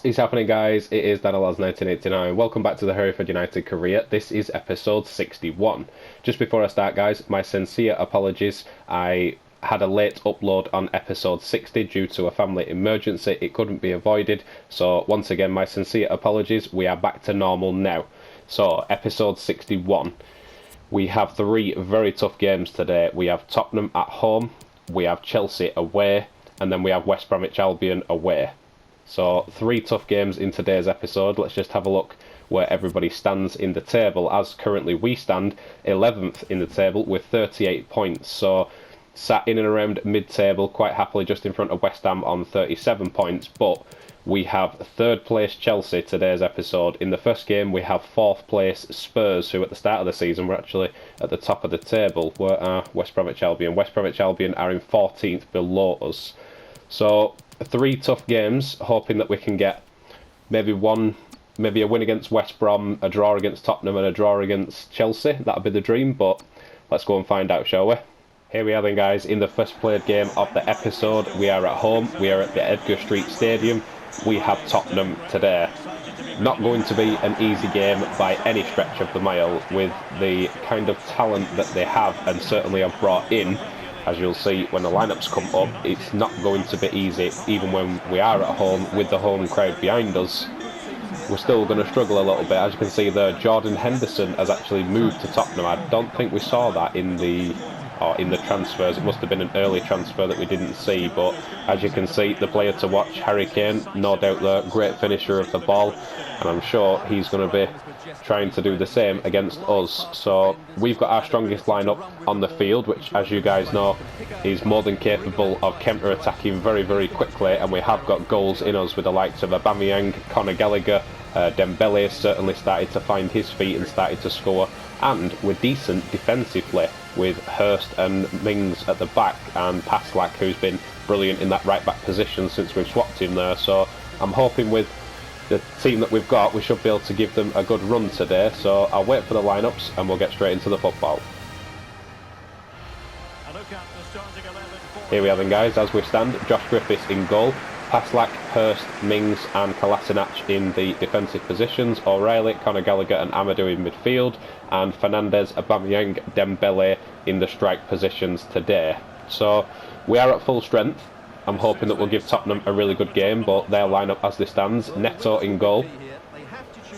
What is happening, guys? It is Danilaz1989. Welcome back to the Hereford United career. This is episode 61. Just before I start, guys, my sincere apologies. I had a late upload on episode 60 due to a family emergency. It couldn't be avoided. So once again, my sincere apologies. We are back to normal now. So episode 61. We have three very tough games today. We have Tottenham at home, we have Chelsea away, and then we have West Bromwich Albion away. So three tough games in today's episode. Let's just have a look where everybody stands in the table. As currently we stand 11th in the table with 38 points. So sat in and around mid-table quite happily, just in front of West Ham on 37 points. But we have third place Chelsea today's episode. In the first game we have fourth place Spurs, who at the start of the season were actually at the top of the table. Where are West Bromwich Albion? West Bromwich Albion are in 14th below us. So three tough games, hoping that we can get maybe a win against West Brom, a draw against Tottenham and a draw against Chelsea. That'd be the dream, but let's go and find out, shall we? Here we are then, guys, in the first played game of the episode. We are at home, we are at the Edgar Street Stadium. We have Tottenham today. Not going to be an easy game by any stretch of the mile, with the kind of talent that they have and certainly have brought in. As you'll see when the lineups come up, it's not going to be easy. Even when we are at home with the home crowd behind us, we're still going to struggle a little bit. As you can see there, Jordan Henderson has actually moved to Tottenham. I don't think we saw that in the transfers. It must have been an early transfer that we didn't see, but as you can see, the player to watch, Harry Kane, no doubt the great finisher of the ball, and I'm sure he's going to be trying to do the same against us. So we've got our strongest lineup on the field, which, as you guys know, is more than capable of counter-attacking very, very quickly, and we have got goals in us with the likes of Aubameyang, Conor Gallagher, Dembele started to find his feet and started to score, and with decent defensively with Hurst and Mings at the back, and Paslak, who's been brilliant in that right back position since we've swapped him there. So I'm hoping with the team that we've got, we should be able to give them a good run today. So I'll wait for the lineups and we'll get straight into the football. Here we are then, guys, as we stand. Josh Griffiths in goal, Paslak, Hurst, Mings and Kolasinac in the defensive positions, O'Reilly, Conor Gallagher and Amadou in midfield, and Fernandes, Aubameyang, Dembele in the strike positions today. So we are at full strength. I'm hoping that we'll give Tottenham a really good game, but their lineup as this stands: Neto in goal.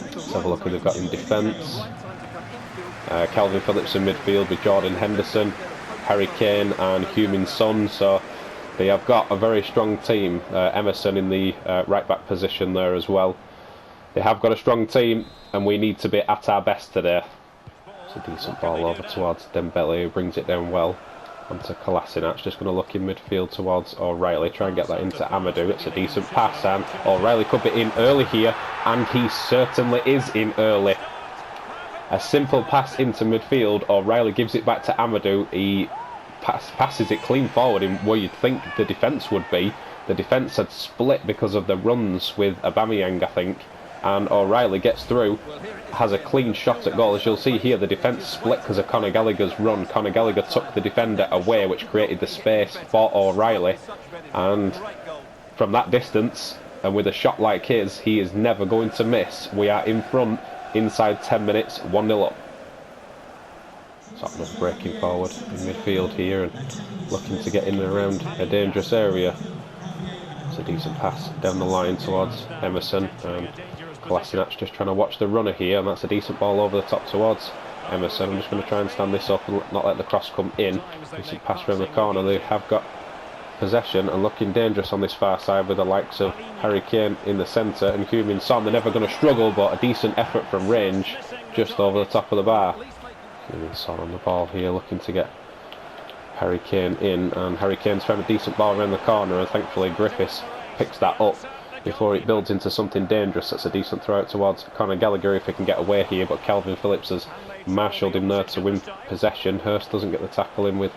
Let's have a look who they've got in defence. Calvin Phillips in midfield with Jordan Henderson, Harry Kane and Heung-min Son. So they have got a very strong team. Emerson in the right back position there as well. They have got a strong team and we need to be at our best today. It's a decent ball over towards Dembele, who brings it down well onto Kolasinac. Just going to look in midfield towards O'Reilly, try and get that into Amadou. It's a decent pass and O'Reilly could be in early here, and he certainly is in early. A simple pass into midfield, O'Reilly gives it back to Amadou. He passes it clean forward in where you'd think the defence would be. The defence had split because of the runs with Aubameyang, I think, and O'Reilly gets through, has a clean shot at goal. As you'll see here, the defence split because of Conor Gallagher's run. Conor Gallagher took the defender away, which created the space for O'Reilly, and from that distance and with a shot like his, he is never going to miss. We are in front inside 10 minutes, 1-0 up. Tottenham breaking forward in midfield here and looking to get in and around a dangerous area. It's a decent pass down the line towards Emerson, and Kolasinac just trying to watch the runner here, and that's a decent ball over the top towards Emerson. I'm just going to try and stand this up and not let the cross come in. Decent pass around the corner. They have got possession and looking dangerous on this far side with the likes of Harry Kane in the centre and Heung-min Son. They're never going to struggle, but a decent effort from range just over the top of the bar. Heung-min Son on the ball here, looking to get Harry Kane in, and Harry Kane's found a decent ball around the corner, and thankfully Griffiths picks that up before it builds into something dangerous. That's a decent throw out towards Conor Gallagher if he can get away here, but Calvin Phillips has marshalled him there to win possession. Hurst doesn't get the tackle in with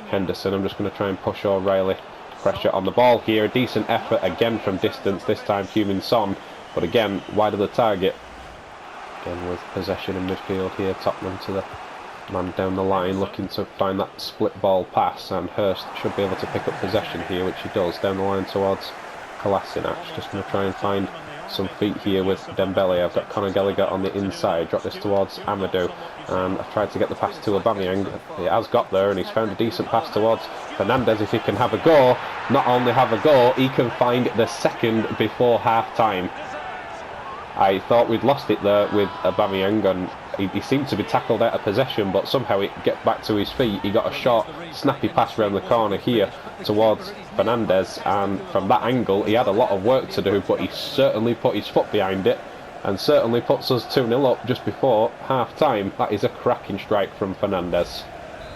Henderson. I'm just going to try and push O'Reilly. Pressure on the ball here, a decent effort again from distance, this time Heung-min Son, but again wide of the target. Again with possession in midfield here, Tottenham to the man down the line looking to find that split ball pass, and Hurst should be able to pick up possession here, which he does, down the line towards Kolasinac. Just going to try and find some feet here with Dembele. I've got Conor Gallagher on the inside. Drop this towards Amadou, and I've tried to get the pass to Aubameyang. He has got there, and he's found a decent pass towards Fernandes. If he can have a go, not only have a go, he can find the second before half-time. I thought we'd lost it there with Aubameyang, and he seemed to be tackled out of possession, but somehow he get back to his feet. He got a short, snappy pass around the corner here towards Fernandes, and from that angle he had a lot of work to do, but he certainly put his foot behind it and certainly puts us 2-0 up just before half-time. That is a cracking strike from Fernandes.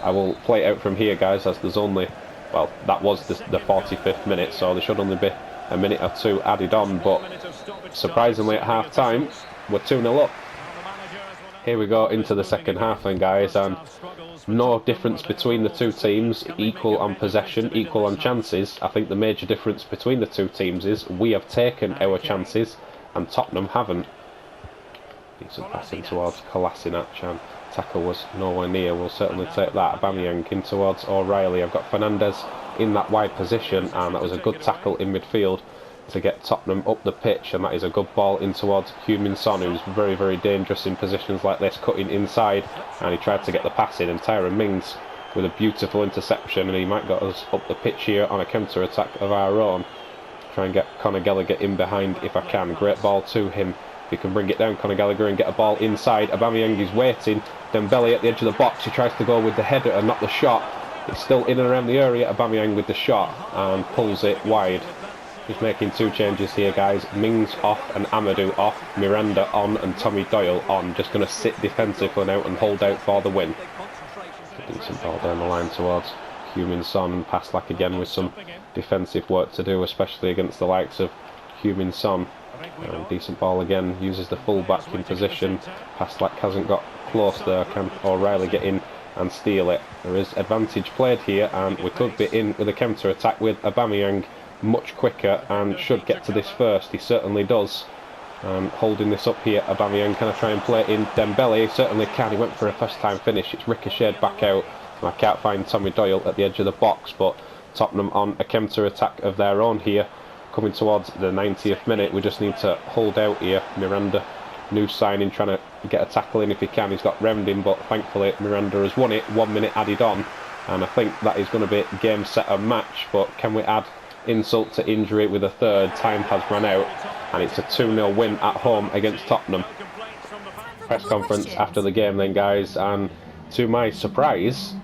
I will play it out from here, guys, as there's only, well, that was the 45th minute, so there should only be a minute or two added on, but surprisingly at half-time we're 2-0 up. Here we go into the second half then, guys, and no difference between the two teams, equal on possession, equal on chances. I think the major difference between the two teams is we have taken our chances and Tottenham haven't. Decent passing towards Kolasinac, and tackle was nowhere near. We'll certainly take that. Aubameyang in towards O'Reilly. I've got Fernandes in that wide position, and that was a good tackle in midfield to get Tottenham up the pitch, and that is a good ball in towards Heung-min Son, who's very, very dangerous in positions like this, cutting inside, and he tried to get the pass in, and Tyrone Mings with a beautiful interception, and he might get us up the pitch here on a counter-attack of our own. Try and get Conor Gallagher in behind if I can. Great ball to him. If he can bring it down, Conor Gallagher, and get a ball inside. Aubameyang is waiting. Dembele at the edge of the box. He tries to go with the header and not the shot. It's still in and around the area. Aubameyang with the shot and pulls it wide. He's making two changes here, guys. Mings off and Amadou off. Miranda on and Tommy Doyle on. Just going to sit defensively now and hold out for the win. Decent ball down the line towards Heung-min Son, and Paslak again with some defensive work to do, especially against the likes of Heung-min Son. Decent ball again, uses the full back in position. Paslak hasn't got close there. Can O'Reilly get in and steal it? There is advantage played here, and we could be in with a counter attack with Aubameyang much quicker, and should get to this first. He certainly does. Holding this up here, Aubameyang, can I try and play it in? Dembele certainly can. He went for a first time finish. It's ricocheted back out. I can't find Tommy Doyle at the edge of the box, but Tottenham on a counter attack of their own here, coming towards the 90th minute. We just need to hold out here. Miranda, new signing, trying to get a tackle in if he can. He's got round him, but thankfully Miranda has won it. 1 minute added on, and I think that is going to be game, set and match. But can we add insult to injury with a third? Time has run out, and it's a 2-0 win at home against Tottenham. Press conference after the game then, guys, and to my surprise,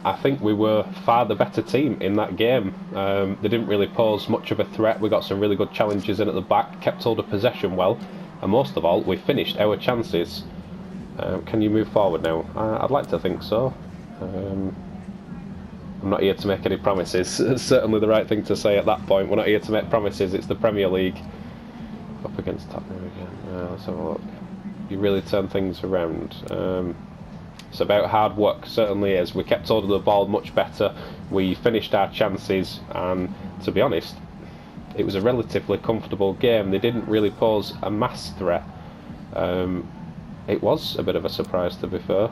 I think we were far the better team in that game. They didn't really pose much of a threat. We got some really good challenges in at the back, kept hold of possession well, and most of all, we finished our chances. Can you move forward now? I'd like to think so. I'm not here to make any promises. It's certainly the right thing to say at that point. We're not here to make promises. It's the Premier League. Up against Tottenham again. Let's have a look. You really turn things around. It's about hard work, certainly is. We kept hold of the ball much better. We finished our chances, and to be honest, it was a relatively comfortable game. They didn't really pose a mass threat. It was a bit of a surprise, to be fair.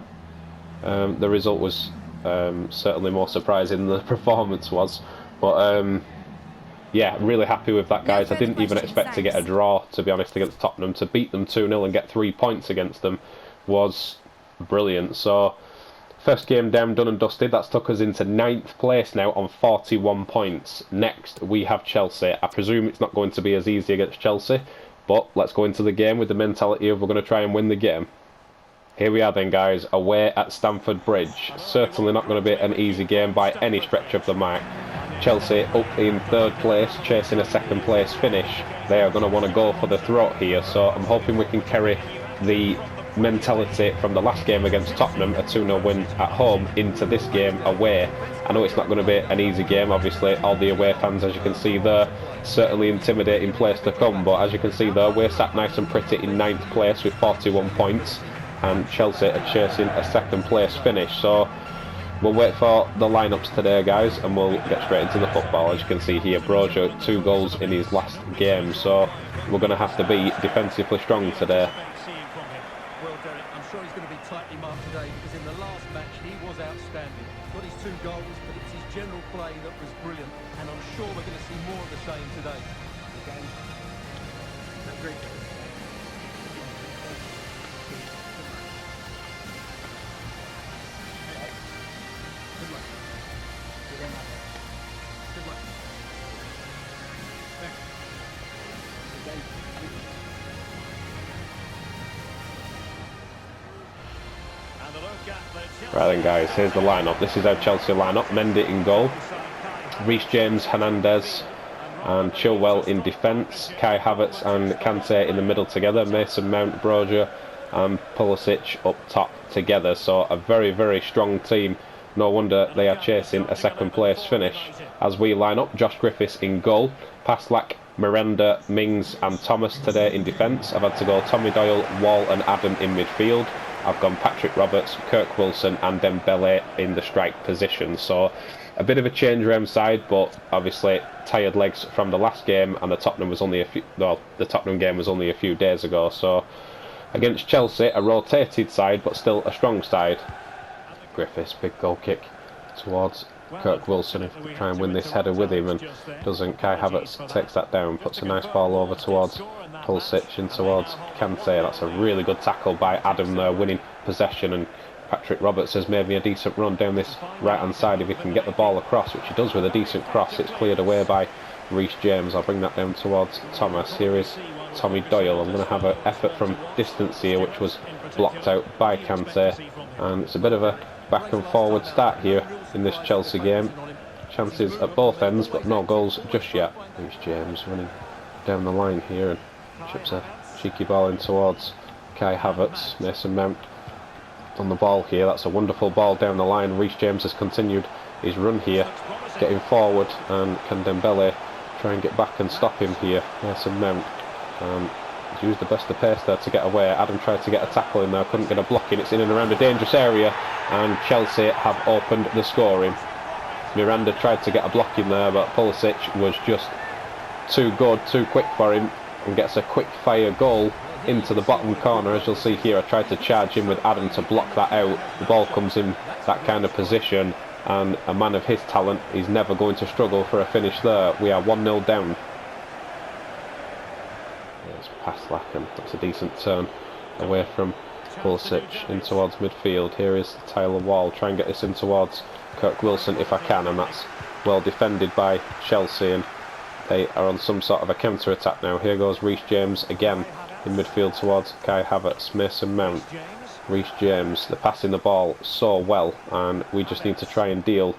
The result was certainly more surprising than the performance was, but yeah, really happy with that, guys. I didn't even expect to get a draw, to be honest, against Tottenham. To beat them 2-0 and get 3 points against them was brilliant. So first game down, done and dusted. That's took us into 9th place now on 41 points. Next we have Chelsea. I presume it's not going to be as easy against Chelsea, but let's go into the game with the mentality of we're going to try and win the game. Here we are then, guys, away at Stamford Bridge. Certainly not going to be an easy game by any stretch of the mark. Chelsea up in 3rd place, chasing a 2nd place finish. They are going to want to go for the throat here, so I'm hoping we can carry the mentality from the last game against Tottenham, a 2-0 win at home, into this game away. I know it's not going to be an easy game, obviously. All the away fans, as you can see there, certainly intimidating place to come, but as you can see there, we're sat nice and pretty in 9th place with 41 points, and Chelsea are chasing a 2nd place finish. So we'll wait for the lineups today, guys, and we'll get straight into the football. As you can see here, Broja 2 goals in his last game, so we're going to have to be defensively strong today. I'm sure he's going to be tightly marked today, because in the last match he was outstanding. Got his 2 goals, but it's his general play that was brilliant, and I'm sure we're going to see more of the same today. Right then guys, here's the lineup. This is our Chelsea lineup. Mendy in goal, Reece James, Hernandez and Chilwell in defence, Kai Havertz and Kante in the middle together, Mason Mount, Broja and Pulisic up top together. So a very, very strong team. No wonder they are chasing a second place finish. As we line up, Josh Griffiths in goal, Paslak, Miranda, Mings and Thomas today in defence. I've had to go Tommy Doyle, Wall and Adam in midfield. I've gone Patrick Roberts, Kirk Wilson and Dembele in the strike position. So a bit of a change around side, but obviously tired legs from the last game, and the Tottenham game was only a few days ago. So against Chelsea, a rotated side but still a strong side. Griffiths, big goal kick towards Kirk Wilson. If they try and win this header with him and doesn't, Kai Havertz takes that down, puts a nice ball over towards Pulisic and towards Kante. That's a really good tackle by Adam there, winning possession, and Patrick Roberts has made me a decent run down this right hand side. If he can get the ball across, which he does with a decent cross, it's cleared away by Reece James. I'll bring that down towards Thomas. Here is Tommy Doyle. I'm going to have an effort from distance here, which was blocked out by Kante, and it's a bit of a back and forward start here in this Chelsea game. Chances at both ends, but no goals just yet. Reece James running down the line here and chips a cheeky ball in towards Kai Havertz. Mason Mount on the ball here. That's a wonderful ball down the line. Reece James has continued his run here, getting forward, and can Dembele try and get back and stop him here? Mason Mount he's used the best of pace there to get away. Adam tried to get a tackle in there, couldn't get a block in. It's in and around a dangerous area, and Chelsea have opened the scoring. Miranda tried to get a block in there, but Pulisic was just too good, too quick for him, and gets a quick fire goal into the bottom corner. As you'll see here, I tried to charge in with Adam to block that out. The ball comes in that kind of position, and a man of his talent is never going to struggle for a finish there. We are 1-0 down. It's Paslak, and that's a decent turn away from Pulisic in towards midfield. Here is Tyler Wall. Try and get this in towards Kirk Wilson if I can, and that's well defended by Chelsea, and they are on some sort of a counter-attack now. Here goes Reece James again in midfield towards Kai Havertz. Mason Mount, Reece James. They're passing the ball so well, and we just need to try and deal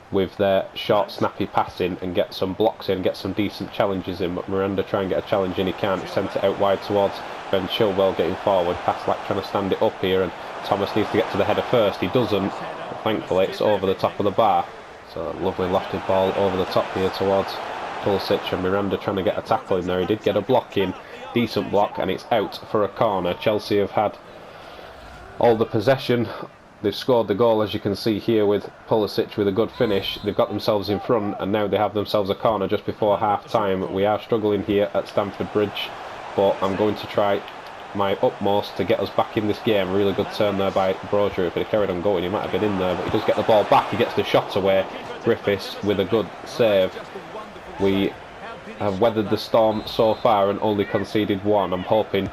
with their short snappy passing and get some blocks in, get some decent challenges in. But Miranda try and get a challenge in, he can't. He sent it out wide towards Ben Chilwell, getting forward. Paslak trying to stand it up here, and Thomas needs to get to the header first. He doesn't, but thankfully it's over the top of the bar. So a lovely lofted ball over the top here towards Pulisic, and Miranda trying to get a tackle in there. He did get a block in, decent block, and it's out for a corner. Chelsea have had all the possession. They've scored the goal, as you can see here, with Pulisic with a good finish. They've got themselves in front, and now they have themselves a corner just before half time. We are struggling here at Stamford Bridge, but I'm going to try my utmost to get us back in this game. Really good turn there by Broja. If he'd carried on going, he might have been in there, but he does get the ball back. He gets the shot away. Griffiths with a good save. We have weathered the storm so far and only conceded one. I'm hoping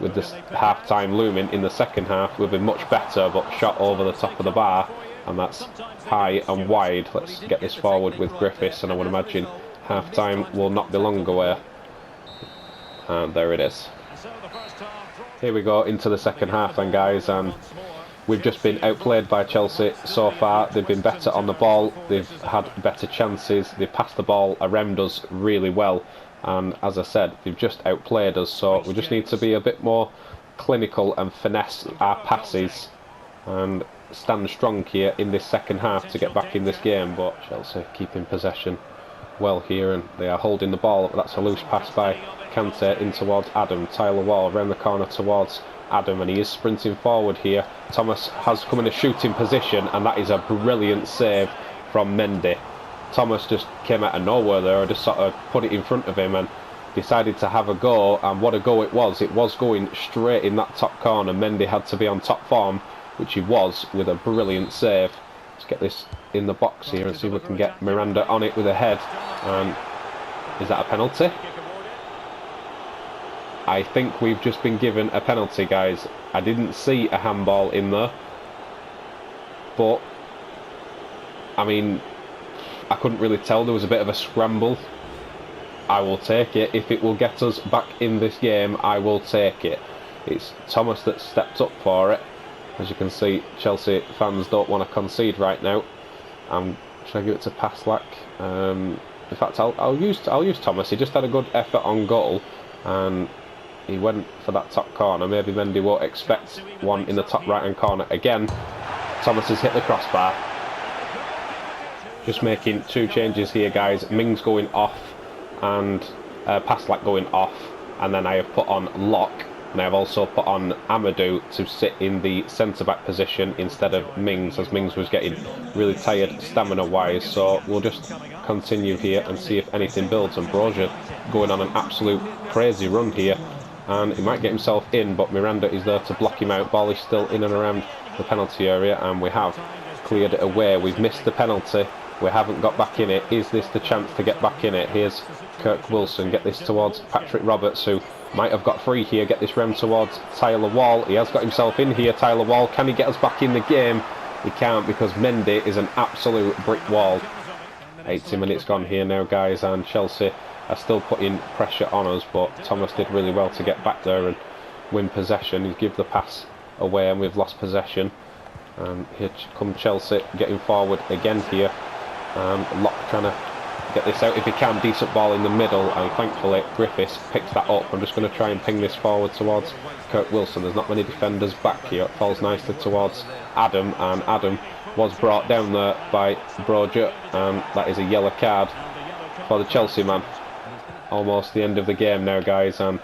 with this half-time looming in the second half we'll be much better, but shot over the top of the bar, and that's high and wide. Let's get this forward with Griffiths, and I would imagine half-time will not be long away. And there it is. Here we go into the second half then, guys, and we've just been outplayed by Chelsea so far. They've been better on the ball, they've had better chances, they've passed the ball around us really well, and as I said, they've just outplayed us. So we just need to be a bit more clinical and finesse our passes and stand strong here in this second half to get back in this game. But Chelsea keeping possession well here, and they are holding the ball. That's a loose pass by Kante in towards Adam. Tyler Wall around the corner towards Adam, and he is sprinting forward here. Thomas has come in a shooting position, and that is a brilliant save from Mendy. Thomas just came out of nowhere there, just sort of put it in front of him and decided to have a go, and what a go it was. It was going straight in that top corner. Mendy had to be on top form, which he was, with a brilliant save. Let's get this in the box here and see if we can get Miranda on it with a head. And is that a penalty? I think we've just been given a penalty, guys. I didn't see a handball in there, but I mean, I couldn't really tell. There was a bit of a scramble. I will take it. If it will get us back in this game, I will take it. It's Thomas that stepped up for it. As you can see, Chelsea fans don't want to concede right now. Should I give it to Paslak? In fact, I'll use Thomas. He just had a good effort on goal, and he went for that top corner. Maybe Mendy won't expect one in the top right-hand corner again. Thomas has hit the crossbar. Just making 2 changes here, guys. Mings going off and Paslak going off, and then I have put on Locke, and I have also put on Amadou to sit in the centre-back position instead of Mings, as Mings was getting really tired stamina-wise. So we'll just continue here and see if anything builds. And Broja going on an absolute crazy run here, and he might get himself in, but Miranda is there to block him out. Ball is still in and around the penalty area, and we have cleared it away. We've missed the penalty. We haven't got back in it. Is this the chance to get back in it? Here's Kirk Wilson. Get this towards Patrick Roberts, who might have got free here. Get this round towards Tyler Wall. He has got himself in here, Tyler Wall. Can he get us back in the game? He can't, because Mendy is an absolute brick wall. 80 minutes gone here now, guys, and Chelsea are still putting pressure on us, but Thomas did really well to get back there and win possession. He gave the pass away, and we've lost possession. And here come Chelsea getting forward again here. Locke trying to get this out if he can. Decent ball in the middle, and thankfully Griffiths picks that up. I'm just going to try and ping this forward towards Kirk Wilson. There's not many defenders back here. It falls nicely towards Adam, and Adam was brought down there by Broja, and that is a yellow card for the Chelsea man. Almost the end of the game now, guys, and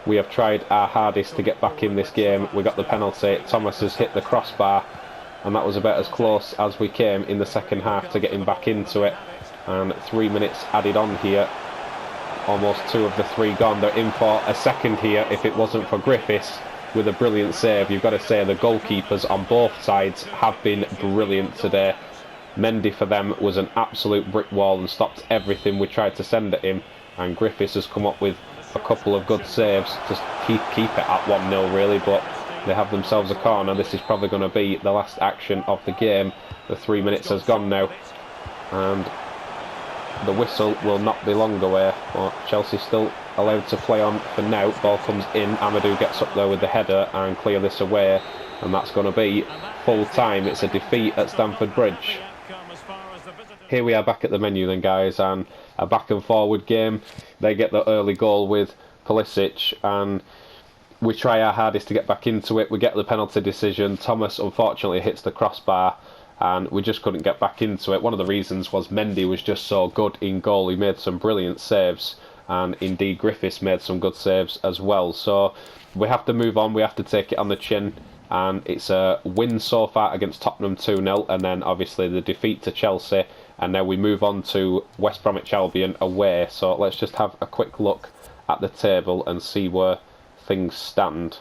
we have tried our hardest to get back in this game. We got the penalty. Thomas has hit the crossbar, and that was about as close as we came in the second half to getting back into it. And 3 minutes added on here. Almost 2 of the 3 gone. They're in for a second here. If it wasn't for Griffiths with a brilliant save, you've got to say the goalkeepers on both sides have been brilliant today. Mendy for them was an absolute brick wall and stopped everything we tried to send at him. And Griffiths has come up with a couple of good saves to keep it at 1-0 really, but they have themselves a corner. This is probably going to be the last action of the game. The 3 minutes has gone now, and the whistle will not be long away, but Chelsea still allowed to play on for now. Ball comes in, Amadou gets up there with the header and clear this away, and that's going to be full time. It's a defeat at Stamford Bridge. Here we are back at the menu then, guys, and a back and forward game. They get the early goal with Pulisic, and we try our hardest to get back into it. We get the penalty decision. Thomas unfortunately hits the crossbar, and we just couldn't get back into it. One of the reasons was Mendy was just so good in goal. He made some brilliant saves, and indeed Griffiths made some good saves as well. So we have to move on. We have to take it on the chin, and it's a win so far against Tottenham 2-0, and then obviously the defeat to Chelsea, and now we move on to West Bromwich Albion away. So let's just have a quick look at the table and see where things stand.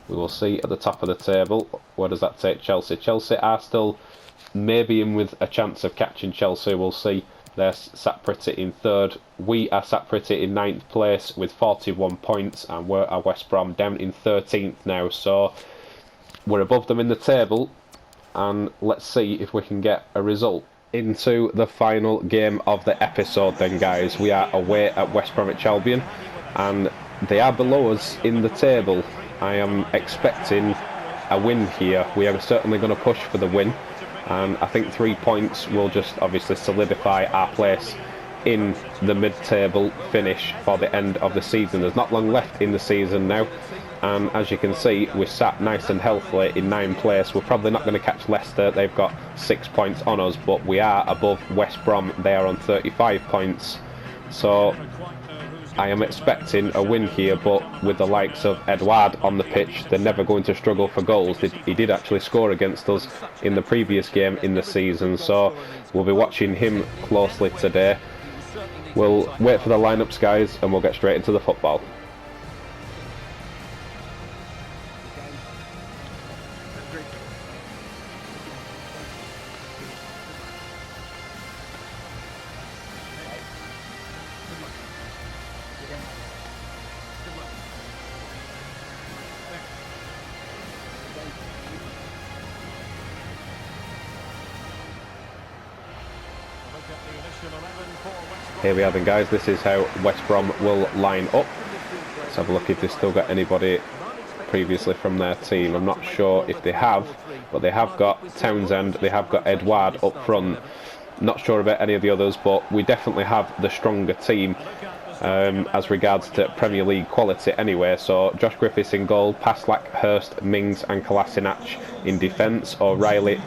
We will see at the top of the table. Where does that take Chelsea? Chelsea are still maybe in with a chance of catching Chelsea. We'll see. They're sat pretty in 3rd. We are sat pretty in 9th place with 41 points, and we're at West Brom down in 13th now. So we're above them in the table, and let's see if we can get a result. Into the final game of the episode then, guys. We are away at West Bromwich Albion, and they are below us in the table. I am expecting a win here. We are certainly going to push for the win, and I think 3 points will just obviously solidify our place in the mid-table finish for the end of the season. There's not long left in the season now, and as you can see, we're sat nice and healthily in 9th place. We're probably not going to catch Leicester. They've got 6 points on us, but we are above West Brom. They are on 35 points. So I am expecting a win here, but with the likes of Edouard on the pitch, they're never going to struggle for goals. He did actually score against us in the previous game in the season, so we'll be watching him closely today. We'll wait for the lineups, guys, and we'll get straight into the football. Here we are then, guys. This is how West Brom will line up. Let's have a look if they've still got anybody previously from their team. I'm not sure if they have, but they have got Townsend, they have got Edouard up front. Not sure about any of the others, but we definitely have the stronger team as regards to Premier League quality anyway. So Josh Griffiths in goal, Paslak, Hurst, Mings and Kolasinac in defence, O'Reilly,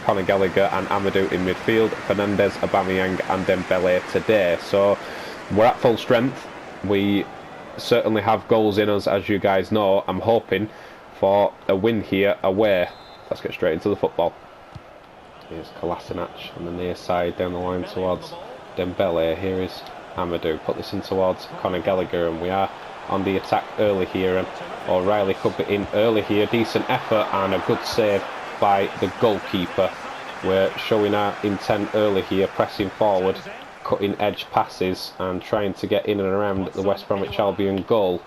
Conor Gallagher and Amadou in midfield, Fernandes, Aubameyang and Dembele today. So we're at full strength. We certainly have goals in us, as you guys know. I'm hoping for a win here away. Let's get straight into the football. Here's Kolasinac on the near side down the line towards Dembele. Here is Amadou. Put this in towards Conor Gallagher, and we are on the attack early here, and O'Reilly could be in early here. Decent effort and a good save by the goalkeeper. We're showing our intent early here, pressing forward, cutting edge passes and trying to get in and around the West Bromwich Albion goal.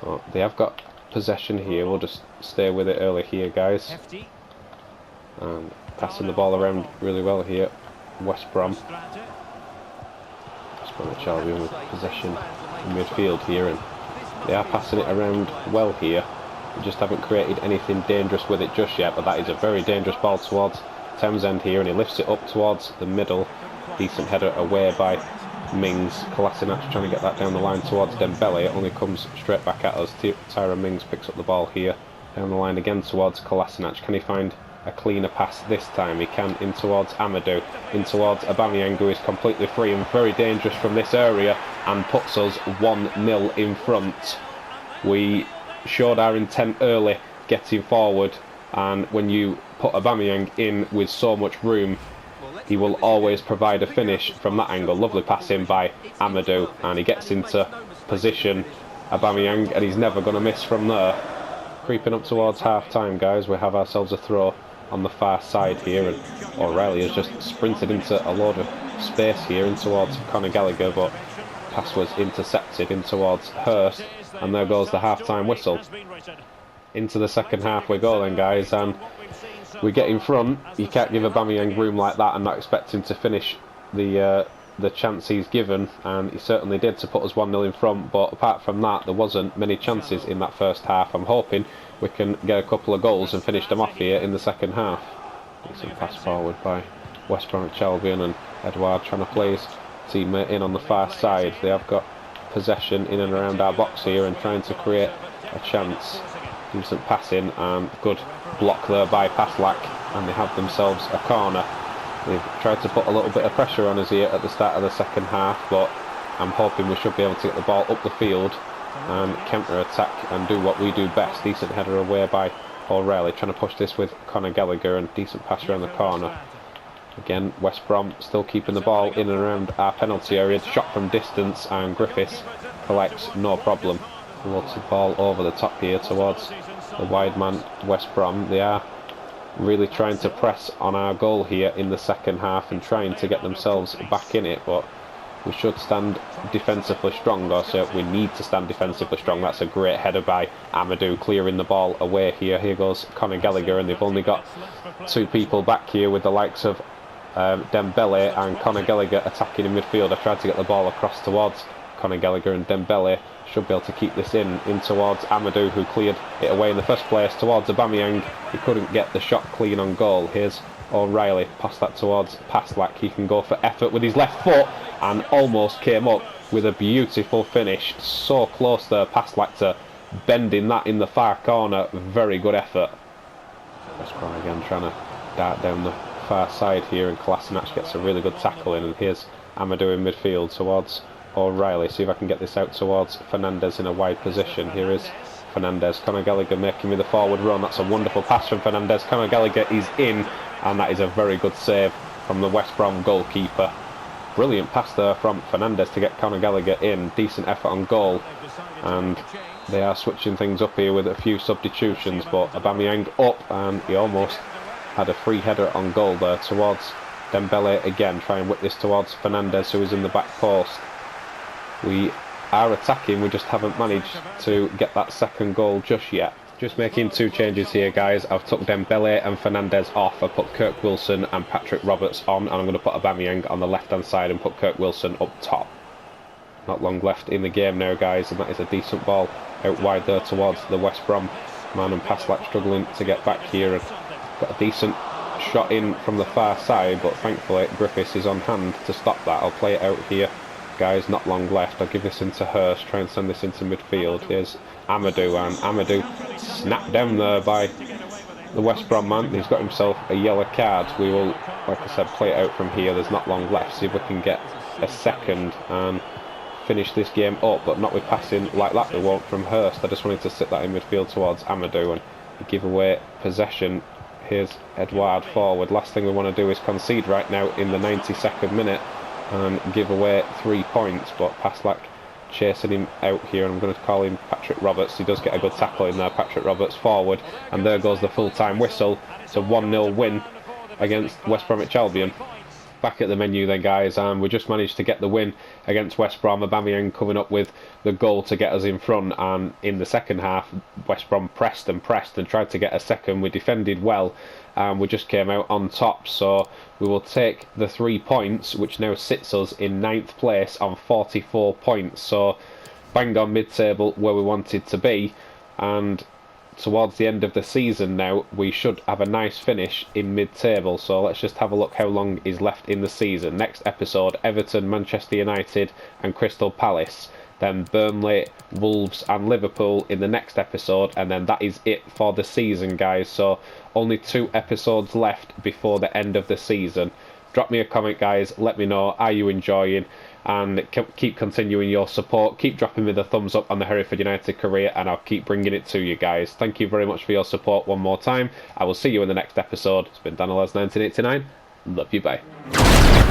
Oh, they have got possession here. We'll just stay with it early here, guys. And passing the ball around really well here. West Brom. West Bromwich Albion with possession in midfield here, and they are passing it around well here. We just haven't created anything dangerous with it just yet, but that is a very dangerous ball towards Townsend here, and he lifts it up towards the middle. Decent header away by Mings. Kolasinac trying to get that down the line towards Dembele. It only comes straight back at us. Tyrone Mings picks up the ball here. Down the line again towards Kolasinac. Can he find a cleaner pass this time? He can, in towards Amadou. In towards Aubameyang, who is completely free and very dangerous from this area and puts us 1-0 in front. We showed our intent early getting forward, and when you put Aubameyang in with so much room, he will always provide a finish from that angle. Lovely pass in by Amadou, and he gets into position, Aubameyang, and he's never going to miss from there. Creeping up towards half time, guys, we have ourselves a throw on the far side here, and O'Reilly has just sprinted into a load of space here in towards Conor Gallagher, but pass was intercepted in towards Hurst, and there goes the half time whistle. Into the second half we go then, guys, and we get in front. You can't give Aubameyang room like that and not expect him to finish the chance he's given, and he certainly did to put us 1-0 in front. But apart from that, there wasn't many chances in that first half. I'm hoping we can get a couple of goals and finish them off here in the second half. Decent pass forward by West Bromwich Albion, and Edouard trying to play his teammate in on the far side. They have got possession in and around our box here and trying to create a chance. Decent passing and good block there by Paslak, and they have themselves a corner. They've tried to put a little bit of pressure on us here at the start of the second half, but I'm hoping we should be able to get the ball up the field and counter-attack and do what we do best. Decent header away by O'Reilly, trying to push this with Conor Gallagher, and decent pass around the corner. Again, West Brom still keeping the ball in and around our penalty area. Shot from distance, and Griffiths collects no problem. Loads of ball over the top here towards the wide man West Brom. They are really trying to press on our goal here in the second half and trying to get themselves back in it, but we should stand defensively strong, or so we need to stand defensively strong. That's a great header by Amadou, clearing the ball away here. Here goes Conor Gallagher, and they've only got two people back here with the likes of Dembele and Conor Gallagher attacking in midfield. I tried to get the ball across towards Conor Gallagher, and Dembele should be able to keep this in towards Amadou, who cleared it away in the first place towards Aubameyang. He couldn't get the shot clean on goal. Here's O'Reilly, pass that towards Paslak. He can go for effort with his left foot and almost came up with a beautiful finish. So close there, Paslak, to bending that in the far corner. Very good effort. West Brom again trying to dart down the far side here, and Kolasinac gets a really good tackle in, and here's Amadou in midfield towards O'Reilly. See if I can get this out towards Fernandes in a wide position. Here is Fernandes. Conor Gallagher making me the forward run. That's a wonderful pass from Fernandes. Conor Gallagher is in, and that is a very good save from the West Brom goalkeeper. Brilliant pass there from Fernandes to get Conor Gallagher in. Decent effort on goal, and they are switching things up here with a few substitutions, but Aubameyang up, and he almost had a free header on goal there towards Dembele again. Try and whip this towards Fernandes, who is in the back post. We are attacking, we just haven't managed to get that second goal just yet. Just making 2 changes here, guys. I've took Dembele and Fernandez off. I put Kirk Wilson and Patrick Roberts on, and I'm going to put Aubameyang on the left-hand side and put Kirk Wilson up top. Not long left in the game now, guys, and that is a decent ball out wide there towards the West Brom man, and Paslak struggling to get back here, and got a decent shot in from the far side, but thankfully Griffiths is on hand to stop that. I'll play it out here, guys, not long left. I'll give this into Hurst, try and send this into midfield. Here's Amadou, and Amadou snapped down there by the West Brom man. He's got himself a yellow card. We will, like I said, play it out from here. There's not long left, see if we can get a second and finish this game up, but not with passing like that we won't from Hurst. I just wanted to sit that in midfield towards Amadou and give away possession. Here's Edouard forward. Last thing we want to do is concede right now in the 92nd minute and give away 3 points, but Paslak chasing him out here, and I'm going to call him Patrick Roberts. He does get a good tackle in there, Patrick Roberts forward, and there goes the full-time whistle. It's a 1-0 win against West Bromwich Albion. Back at the menu then, guys, and we just managed to get the win against West Brom. Aubameyang coming up with the goal to get us in front, and in the second half West Brom pressed and tried to get a second. We defended well and we just came out on top, so we will take the 3 points, which now sits us in 9th place on 44 points, so bang on mid-table where we wanted to be. And towards the end of the season now, we should have a nice finish in mid-table. So let's just have a look how long is left in the season. Next episode, Everton, Manchester United and Crystal Palace. Then Burnley, Wolves and Liverpool in the next episode, and then that is it for the season, guys. So only 2 episodes left before the end of the season. Drop me a comment, guys, let me know, are you enjoying, and keep continuing your support. Keep dropping me the thumbs up on the Hereford United career, and I'll keep bringing it to you guys. Thank you very much for your support one more time. I will see you in the next episode. It's been Danilez 1989. Love you, bye.